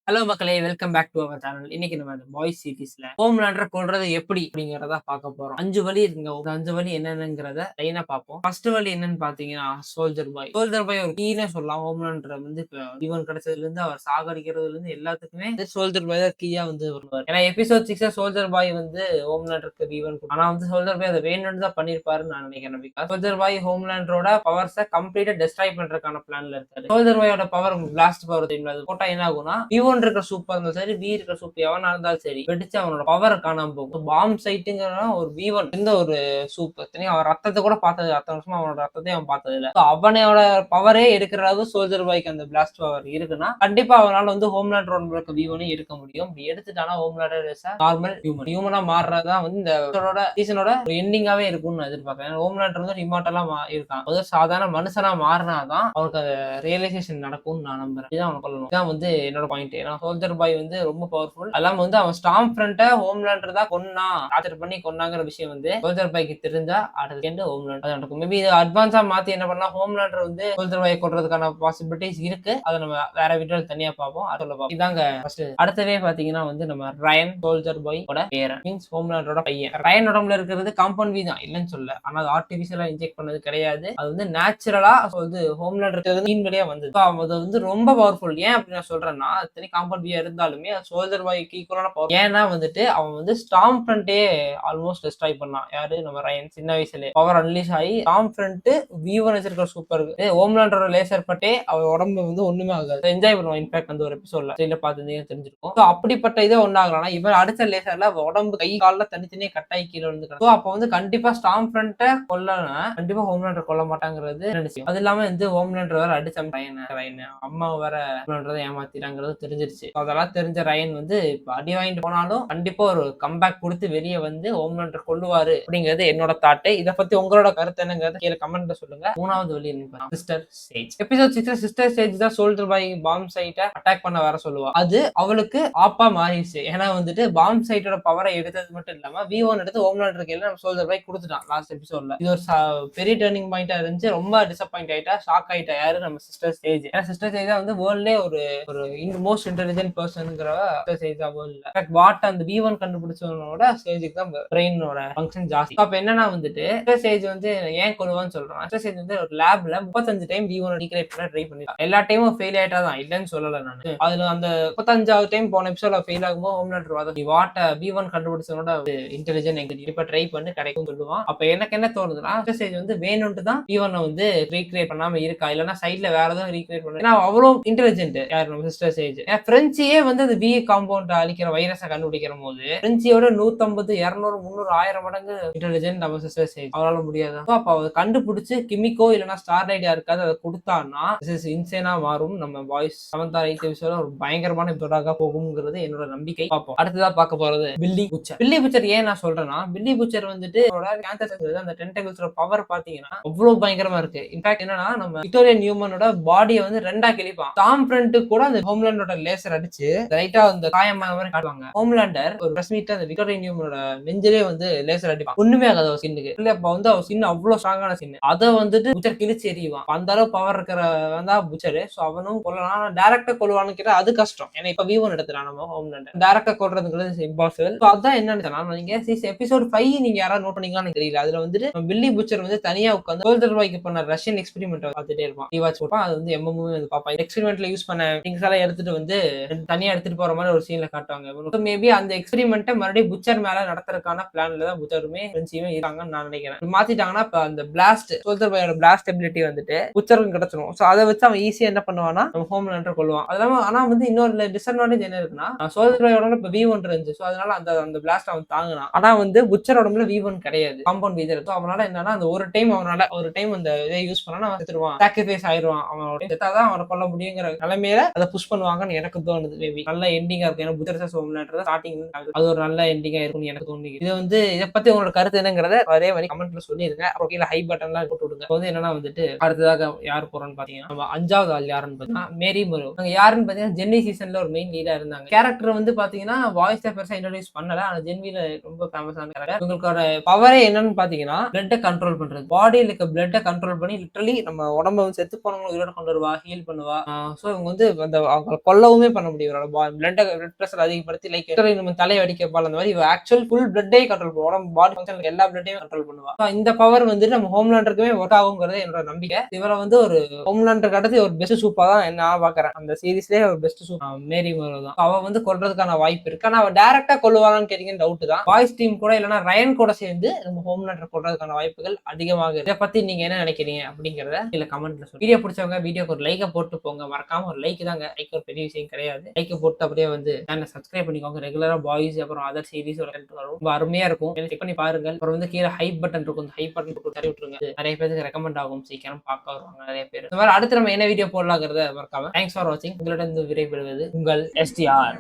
Hello மக்களே! Welcome back to our channel. இன்னைக்கு நம்ம அந்த பாய்ஸ் சீரிஸ்ல ஹோம்லேண்டர கொல்றது எப்படி அப்படிங்கிறத பார்க்க போறோம். 5 வழி இருக்குங்க. அந்த 5 வழி என்னென்னங்கிறத லைனா பார்ப்போம். ஃபர்ஸ்ட் வழி என்னன்னு பார்த்தீங்கன்னா, சோல்ஜர் பாய். சோல்ஜர் பாய் ஒரு கீன்னே சொல்லலாம். ஹோம்லேண்டர வந்து இப்ப ஈவன் கிடைச்சதுலருந்து அவர் சாகடிக்கிறதுலருந்து எல்லாத்துக்குமே சோல்ஜர் பாய் தான் கீயா வந்து வருவாரு. ஏன்னா எபிசோட் 6 சோல்ஜர் பாய் வந்து ஹோம்லேண்டருக்கு ஈவன் ஆனா வந்து சோல்ஜர் பாய் அதை வேணும்னு தான் பண்ணிருப்பாருன்னு நான் நினைக்கிறேன். பிகாஸ் சோல்ஜர் பாய் ஹோம்லேண்டரோட பவர்ஸை கம்ப்ளீட்டா டெஸ்ட்ராய் பண்றதுக்கான பிளான்ல இருக்காரு. சோல்ஜர் பாயோட பவர் பிளாஸ்ட் பவர் தெரியுமா? அது போட்டா என்ன ஆகும்னா இருக்கிற சூப்பர் இருந்தாலும் சரி, பி இருக்கிற சூப்பர் எவனா இருந்தாலும் சரி, வெடிச்சு அவனோட பவர் காணாம போகும். பாம் சைட்டுங்கிற ஒரு V1 இந்த ஒரு சூப்பர் அவன் ரத்தத்தை கூட பார்த்தது, அத்தனை வருஷமா அவனோட ரத்தத்தை அவன் பார்த்தது இல்ல. அவனோட பவரே எடுக்கிற அளவு சோல்ஜர் பாய்க்கு அந்த பிளாஸ்ட் பவர் இருக்குன்னா கண்டிப்பா அவனால வந்து ஹோம்லேண்டர் V1 எடுக்க முடியும். இப்படி எடுத்துட்டானா ஹோம்லேண்டர் நார்மல் ஹியூமனா மாறுறதுதான் வந்து இந்த சீசனோட ஒரு எண்டிங்காவே இருக்கும்னு எதிர்பார்க்கிறேன். ஹோம்லேண்டர் வந்து இமார்டலா இருக்கான். ஒரு சாதாரண மனுஷனா மாறினாதான் அவனுக்கு அந்த ரியலைசேஷன் நடக்கும்னு நான் நம்புறேன். இதான் அவனுக்கு சொல்லணும். இதான் வந்து என்னோட பாயிண்ட். ஏன்னா சோல்ஜர் பாய் வந்து ரொம்ப பவர்ஃபுல். அல்லாம வந்து அவன் ஸ்டாம் ஃப்ரண்ட்டை ஹோம்லேண்டர் தான் கொன்னா, டார்ச்சர் பண்ணி கொன்னாங்கிற விஷயம் வந்து சோல்ஜர் பாய்க்கு தெரிஞ்சா அடுத்த ஹோம்லேண்டர் தான் நடக்கும். மேபி இது அட்வான்ஸா மாத்தி என்ன பண்ணலாம், ஹோம்லேண்டர் வந்து சோல்ஜர் பாய் கொள்றதுக்கான பாசிபிலிட்டிஸ் இருக்கு. அதை நம்ம வேற வீடியோல தனியா பார்ப்போம். அதை பார்ப்போம். இதாங்க ஃபர்ஸ்ட். அடுத்தவே பாத்தீங்கன்னா வந்து நம்ம ரயன் சோல்ஜர் பாய் பேரன் மீன்ஸ் ஹோம்லேண்டரோட பையன். ரயன் உடம்புல இருக்கிறது காம்பவுண்ட் வி தான், இல்லைன்னு சொல்ல. ஆனா அது ஆர்டிபிஷியலா இன்ஜெக்ட் பண்ணது கிடையாது. அது வந்து நேச்சுரலா வந்து ஹோம்லேண்டர் வழியா வந்தது. அது வந்து ரொம்ப பவர்ஃபுல். ஏன் அப்படி நான் சொல்றேன்னா, காம்பவுண்ட் வியா இருந்தாலுமே சோல்ஜர் பாய்க்கு ஈக்குவலான பவர். ஏன்னா வந்துட்டு அவன் வந்து ஸ்டாம் ஃப்ரண்ட்டே ஆல்மோஸ்ட் டெஸ்ட்ராய் பண்ணான். யாரு? நம்ம ரயன். சின்ன வயசுல பவர் அன்லீஷ் ஆகி ஸ்டாம் ஃப்ரண்ட் V1 வச்சிருக்கிற சூப்பர் ஹோம்லேண்டரோட லேசர் பட்டே அவன் உடம்பு வந்து ஒண்ணுமே ஆகாது. என்ஜாய் பண்ணுவான். இன்ஃபேக்ட் அந்த ஒரு எபிசோட்ல ட்ரெயிலர் பார்த்துருந்தீங்க தெரிஞ்சிருக்கும். அப்படிப்பட்ட இதே ஒன்னாகலாம். இவன் அடுத்த லேசர்ல உடம்பு கை காலில் தனித்தனியே கட்டாயி கீழே வந்து அப்ப வந்து கண்டிப்பா ஸ்டாம் ஃப்ரண்ட்டை கொல்லனா கண்டிப்பா ஹோம்லேண்டர் கொல்ல மாட்டாங்கிறது நினைச்சு. அது இல்லாம வந்து ஹோம்லேண்டர் வேற அடிச்ச ரயன் அம்மா வேற ஏமாத்திட்டாங்கிறது தெரிஞ்சிருச்சு. அதெல்லாம் தெரிஞ்ச ரயன் வந்து இப்ப அடி வாங்கிட்டு போனாலும் கண்டிப்பா ஒரு கம்பேக் கொடுத்து வெளியே வந்து ஹோம்லேண்டர் கொள்ளுவாரு அப்படிங்கிறது என்னோட தாட்டு. இதை பத்தி உங்களோட கருத்து என்னங்கிறது கீழே கமெண்ட்ல சொல்லுங்க. மூணாவது வழி என்ன? Sister Sage. Episode 6 sister Sage தான் சோல்ஜர் பாய் பாம் சைட்டை அட்டாக் பண்ண வர சொல்லுவா. அது அவளுக்கு ஆப்பா மாறிடுச்சு. ஏன்னா வந்துட்டு பாம் சைட்டோட பவரை எடுத்தது மட்டும் இல்லாம V1 எடுத்து ஹோம்லேண்டர் கையில நம்ம சோல்ஜர் பாய் கொடுத்துட்டான் லாஸ்ட் எபிசோட்ல. இது ஒரு பெரிய டர்னிங் பாயிண்டா இருந்துச்சு. ரொம்ப டிசப்பாயிண்ட் ஆயிட்டா, ஷாக் ஆயிட்டா. யாரு? நம்ம சிஸ்டர் சேஜ். ஏன்னா சிஸ்டர் சேஜ் தான் வந்து வேர்ல்ட்லயே ஒரு மோஸ்ட் இன்டெலிஜென்ட் பர்சன்ங்கிற சேஜ் தான் வேர்ல்ட்ல. வாட் அந்த V1 கண்டுபிடிச்சவனோட சேஜுக்கு தான் பிரெயினோட ஃபங்க்ஷன் ஜாஸ்தி. அப்ப என்னன்னா வந்துட்டு சேஜ் வந்து ஏன் கொள்ளுவான்னு சொல்றேன். சேஜ் வந்து ஒரு லேப்ல 35 டைம் V1 டீக்ரேட் பண்ண ட்ரை பண்ணி எல்லா டைமும் ஃபெயில் ஆயிட்டா தான், இல்லன்னு சொல்லல நான். அதுல அந்த 35வது டைம் போன எபிசோட்ல ஃபெயில் ஆகும்போது ஹோம்லேண்டர் வாட்ட V1 கண்டுபிடிச்சவனோட இன்டெலிஜென்ட் எங்க இப்ப ட்ரை பண்ணி கிடைக்கும் சொல்லுவான். அப்ப எனக்கு என்ன தோணுதுன்னா சேஜ் வந்து வேணும்ட்டு தான் V1 வந்து ரீக்ரியேட் பண்ணாம இருக்கா, இல்லன்னா சைட்ல வேற ஏதாவது ரீக்ரியேட் பண்ண. ஏன்னா அவ்வளவு இன்டெலிஜென்ட் யார்? நம்ம சிஸ்டர் சேஜ். பிரெஞ்சியே வந்து அது V காம்பவுண்ட் அழிக்கிற வைரஸை கண்டுபிடிக்கிற போது பிரெஞ்சியோட 150 200 300 1000 மடங்கு இன்டெலிஜென்ட் நம்ம சிஸ்டர் சேஜ். அவரால் முடியாது. அப்ப அவ கண்டுபிடிச்சு கிமிக்கோ இல்லைன்னா ஸ்டார்லைட் யாருக்காவது அதை கொடுத்தான்னா இன்சேனா மாறும். நம்ம பாய்ஸ் 7th or 8th எபிசோட ஒரு பயங்கரமான எபிசோடாக போகும்ங்கிறது என்னோட நம்பிக்கை. பார்ப்போம். அடுத்ததா பார்க்க போறது பில்லி புச்சர். பில்லி புச்சர் ஏன் நான் சொல்றேன்னா, பில்லி புச்சர் வந்துட்டு கேன்சர் அந்த டென்டகிள்ஸோட பவர் பாத்தீங்கன்னா அவ்வளவு பயங்கரமா இருக்கு. இன்ஃபேக்ட் என்னன்னா, நம்ம விக்டோரியா நியூமனோட பாடியை வந்து ரெண்டா கிழிப்பான். டாம் ஃப்ரண்ட் கூட அந்த ஹோம்லேண்டரோட லேசர் அடிச்சு ரைட்டா அந்த காயமான மாதிரி காட்டுவாங்க. ஹோம்லேண்டர் ஒரு பிரஸ் மீட் அந்த விக்டோரியா நியூமனோட நெஞ்சிலே வந்து லேசர் அடிப்பான். ஒண்ணுமே ஆகாது அவர் ஸ்கின்னுக்கு. இல்ல அப்ப வந்து அவர் ஸ்கின் அவ்வளவு ஸ்ட்ராங்கான ஸ்கின். அதை வந்துட்டு புச்சர் கிழிச்சு எறிவான். அந்த அளவு பவர் இருக்கிறவன் தான் புச்சர். சோ அவனும் கொல்லலாம். டைரக்டா கொல்லுவான்னு கேட்டா அது கஷ்டம். ஏன்னா இப்ப V1 எடுத்துறான் நம்ம ஹோம்லேண்டர். டைரக்டா கொல்றதுங்கிறது இம்பாசிபிள். அதான் என்னன்னு நீங்க எபிசோட் 5 நீங்க யாராவது நோட் பண்ணீங்களான்னு தெரியல. அதுல வந்துட்டு பில்லி புச்சர் வந்து தனியா உட்காந்து சோல்ஜர் பாய்க்கு பண்ண ரஷ்யன் எக்ஸ்பெரிமெண்ட் பார்த்துட்டே இருப்பான். டிவாச் போட்டான். அது வந்து எம்எம்மும் வந்து பார்ப்பான். எக்ஸ்பெரிமெண்ட்ல யூஸ் பண்ண திங்ஸ் எல்லாம் எடுத்துட்டு வந்து தனியா எடுத்துட்டு போற மாதிரி ஒரு சீன்ல காட்டுவாங்க. மேபி அந்த எக்ஸ்பெரிமெண்ட்டை மறுபடியும் புச்சர் மேல நடத்துறதுக்கான பிளான்ல தான் புச்சருமே பிரெஞ்சியுமே இருக்காங்கன்னு நான் நினைக்கிறேன். மாத்திட்டாங்கன்னா இப்ப அந்த பிளாஸ்ட் சோல்ஜர் பாயோட பிளாஸ்ட் எபிலிட்டி வந்துட்டு புச்சருக்கு கிடைச்சிடும். சோ அதை வச்சு அவன் ஈஸியா என்ன பண்ணுவான்னா ஹோம்லேண்டர் கொள்ளுவான். அதெல்லாம் ஆனா வந்து இன்னொரு டிஸ்அட்வான்டேஜ் என்ன இருக்குன்னா, சோல்ஜர் பாயோட இப்ப V1 இருந்துச்சு. சோ அதனால அந்த பிளாஸ்ட் அவன் தாங்கினான். ஆனா வந்து புச்சர் உடம்புல V1 கிடையாது. காம்பவுண்ட் வீதர் இருக்கு. அவனால என்னன்னா அந்த ஒரு டைம் அந்த இதை யூஸ் பண்ணா அவன் செத்துருவான். சாக்ரிஃபைஸ் ஆயிடுவான். அவனோட செத்தாதான் அவனை கொல்ல முடியுங்கிற நிலைமையில அதை புஷ் பண்ணுவாங்கன்னு எனக்கு தோணுது. மேபி நல்ல எண்டிங்கா இருக்கும். ஏன்னா புத்தர் ஹோம்லேண்டர் ஸ்டார்டிங் அது ஒரு நல்ல எண்டிங்கா இருக்கும்னு எனக்கு தோணுது. இது வந்து இதை பத்தி உங்களோட கருத்து என்னங்கிறத அதே மாதிரி கமெண்ட்ல சொல்லிருங்க. அப்புறம் கீழே ஹை பட்டன்லாம் போட்டு விடுங்க. வந்து என்னன்னா வந்துட்டு அடுத்ததாக யார் போறோம்னு பாத்தீங்கன்னா, நம்ம 5வது ஆள் யாருன்னு பாத்தீங்கன்னா மேரி மரு. யாருன்னு பாத்தீங்கன்னா ஜென்னி சீசன்ல ஒரு மெயின் லீடா இருந்தாங்க. கேரக்டர் வந்து பாத்தீங்கன்னா வாய்ஸ் பெருசா இன்ட்ரோடியூஸ் பண்ணல. ஆனா ஜென்வில ரொம்ப ஃபேமஸான கேரக்டர். இவங்களோட பவரே என்னன்னு பாத்தீங்கன்னா பிளட்டை கண்ட்ரோல் பண்றது. பாடியில இருக்க பிளட்டை கண்ட்ரோல் பண்ணி லிட்டரலி நம்ம உடம்ப வந்து செத்து போனவங்க உயிரோட கொண்டு வருவா, ஹீல் பண்ணுவா. சோ இவங்க வந்து அந்த அவங்க கொல்லவும் கொல்லவுமே பண்ண முடியும். இவரோட பிளட் பிரஷர் அதிகப்படுத்தி லைக் நம்ம தலையை அடிக்க பால் அந்த மாதிரி ஆக்சுவல் ஃபுல் பிளட்டே கண்ட்ரோல் பண்ணுவோம். உடம்பு பாடி ஃபங்க்ஷன் எல்லா பிளட்டையும் கண்ட்ரோல் பண்ணுவா. இந்த பவர் வந்துட்டு நம்ம ஹோம்லாண்டருக்குமே ஒர்க் ஆகுங்கிறது என்னோட நம்பிக்கை. இவரை வந்து ஒரு ஹோம்லாண்டருக்கு அடுத்து ஒரு பெஸ்ட் சூப்பா தான் நான் பாக்குறேன். அந்த சீரீஸ்லயே ஒரு பெஸ்ட் சூப் மேரி மோரோ தான். அவ வந்து கொல்றதுக்கான வாய்ப்பு இருக்கு. ஆனா அவ டைரக்டா கொல்லுவாளான்னு கேட்டீங்கன்னு டவுட் தான். வாய்ஸ் டீம் கூட இல்லைன்னா ரயன் கூட சேர்ந்து நம்ம ஹோம்லாண்டர் கொல்றதுக்கான வாய்ப்புகள் அதிகமாக இருக்கு. இதை பத்தி நீங்க என்ன நினைக்கிறீங்க அப்படிங்கறத இல்ல கமெண்ட்ல சொல்லுங்க. வீடியோ பிடிச்சவங்க வீடியோக்கு ஒரு லைக்கை போட்டு போங்க. மறக்காம ஒரு லைக் தாங்க. லைக் ஒரு பெரிய விஷயம் கிடையாது. லைக் போட்டு அப்படியே வந்து சேனலை சப்ஸ்கிரைப் பண்ணிக்கோங்க. ரெகுலரா பாய்ஸ் அப்புறம் அதர் சீரிஸ் வரும். ரொம்ப அருமையா இருக்கும். செக் பண்ணி பாருங்க. அப்புறம் வந்து கீழே ஹைப் பட்டன் இருக்கும். ஹைப் பட்டன் தட்டி விட்டுருங்க. நிறைய பேருக்கு ரெக்கமெண்ட் ஆகும். சீக்கிரம் பார்க்க வருவாங்க நிறைய பேர். இந்த மாதிரி அடுத்து நம்ம என்ன வீடியோ போடலாங்கிறத மறக்காம. தேங்க்ஸ் ஃபார் வாட்சிங். உங்களிடம் விடைபெறுவது உங்கள் STR.